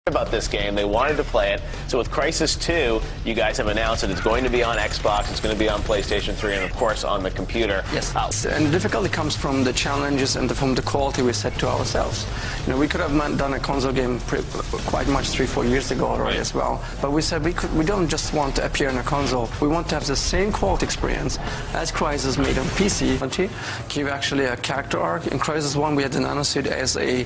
about this game. They wanted to play it. So with Crysis 2, you guys have announced that it's going to be on Xbox, it's going to be on PlayStation 3, and of course on the computer. Yes. And the difficulty comes from the challenges and from the quality we set to ourselves. You know, we could have done a console game quite much 3-4 years ago already as well. But we said we don't just want to appear in a console. We want to have the same quality experience as Crysis made on PC. Give actually a character arc. In Crysis 1, we had the nanosuit as a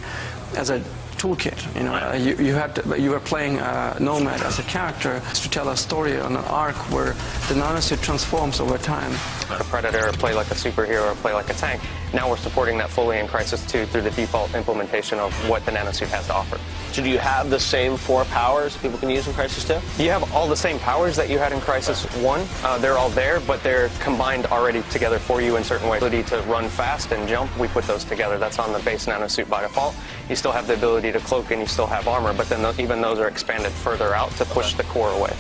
toolkit. You know, you were playing Nomad as a character to tell a story on an arc where the nanosuit transforms over time. A Predator, play like a superhero, play like a tank. Now we're supporting that fully in Crysis 2 through the default implementation of what the nanosuit has to offer. So do you have the same 4 powers people can use in Crysis 2? You have all the same powers that you had in Crysis 1. They're all there, but they're combined already together for you in certain ways. The ability to run fast and jump, we put those together. That's on the base nanosuit by default. You still have the ability to cloak and you still have armor, but then even those are expanded further out to push the core away.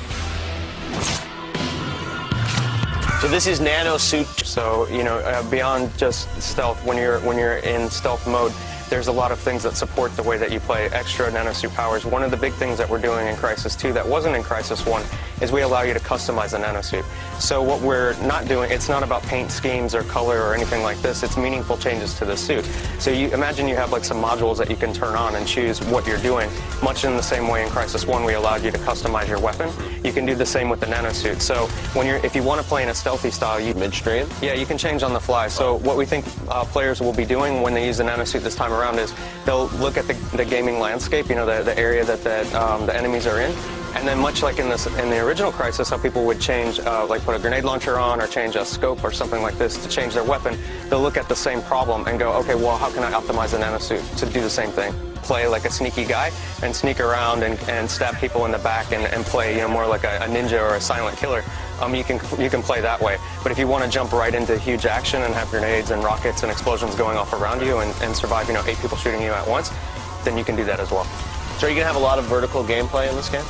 So this is nanosuit. So, you know, beyond just stealth, when you're in stealth mode, there's a lot of things that support the way that you play, extra nanosuit powers. One of the big things that we're doing in Crysis 2 that wasn't in Crysis 1 is we allow you to customize the nanosuit. So what we're not doing, it's not about paint schemes or color or anything like this, it's meaningful changes to the suit. So you imagine you have like some modules that you can turn on and choose what you're doing. Much in the same way in Crysis 1 we allowed you to customize your weapon. You can do the same with the nanosuit. So if you want to play in a stealthy style, midstream? Yeah, you can change on the fly. So what we think players will be doing when they use the nanosuit this time around is they'll look at the gaming landscape, you know, the area that the enemies are in, and then much like in the original Crysis, how people would change, like put a grenade launcher on or change a scope or something like this to change their weapon, they'll look at the same problem and go, okay, well, how can I optimize the nanosuit to do the same thing? Play like a sneaky guy and sneak around and stab people in the back and play, you know, more like a ninja or a silent killer. You can play that way. But if you want to jump right into huge action and have grenades and rockets and explosions going off around you and survive, you know, 8 people shooting you at once, then you can do that as well. So are you going to have a lot of vertical gameplay in this game?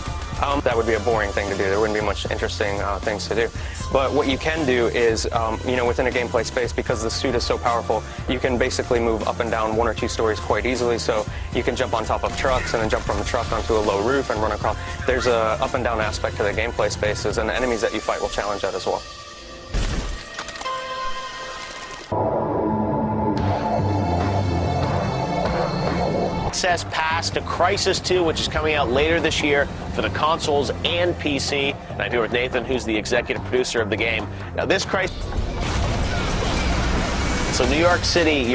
That would be a boring thing to do. There wouldn't be much interesting things to do. But what you can do is, you know, within a gameplay space, because the suit is so powerful, you can basically move up and down 1 or 2 stories quite easily. So you can jump on top of trucks and then jump from a truck onto a low roof and run across. There's a up and down aspect to the gameplay spaces, and the enemies that you fight will challenge that as well. Access pass to Crysis 2, which is coming out later this year for the consoles and PC. And I'm here with Nathan, who's the executive producer of the game. Now, this Crysis. So, New York City,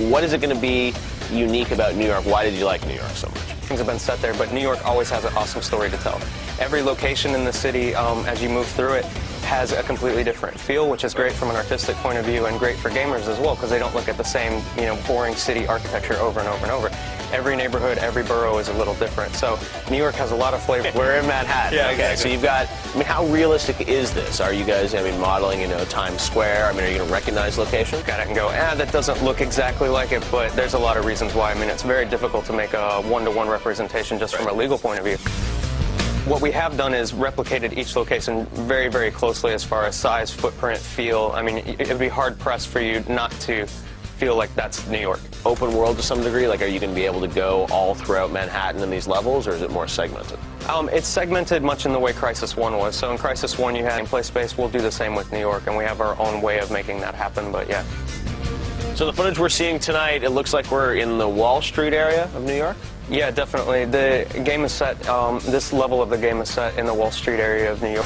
what is it going to be unique about New York? Why did you like New York so much? Things have been set there, but New York always has an awesome story to tell. Every location in the city, as you move through it, has a completely different feel, which is great from an artistic point of view and great for gamers as well, because they don't look at the same, you know, boring city architecture over and over and over. Every neighborhood, every borough is a little different. So New York has a lot of flavor. We're in Manhattan. Yeah, okay. exactly. So you've got, I mean, how realistic is this? Are you guys, I mean, modeling, you know, Times Square? I mean, are you going to recognize location? Got it and go, that doesn't look exactly like it, but there's a lot of reasons why. I mean, it's very difficult to make a one-to-one representation just from a legal point of view. What we have done is replicated each location very, very closely as far as size, footprint, feel. I mean, it would be hard-pressed for you not to feel like that's New York. Open world to some degree? Like, are you going to be able to go all throughout Manhattan in these levels, or is it more segmented? It's segmented much in the way Crysis 1 was. So in Crysis 1, you had gameplay space. We'll do the same with New York, and we have our own way of making that happen, but yeah. So the footage we're seeing tonight, it looks like we're in the Wall Street area of New York? Yeah, definitely. The game is set, this level of the game is set in the Wall Street area of New York.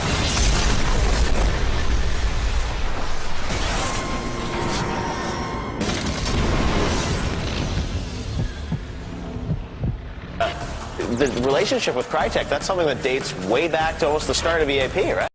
The relationship with Crytek, that's something that dates way back to almost the start of EAP, right?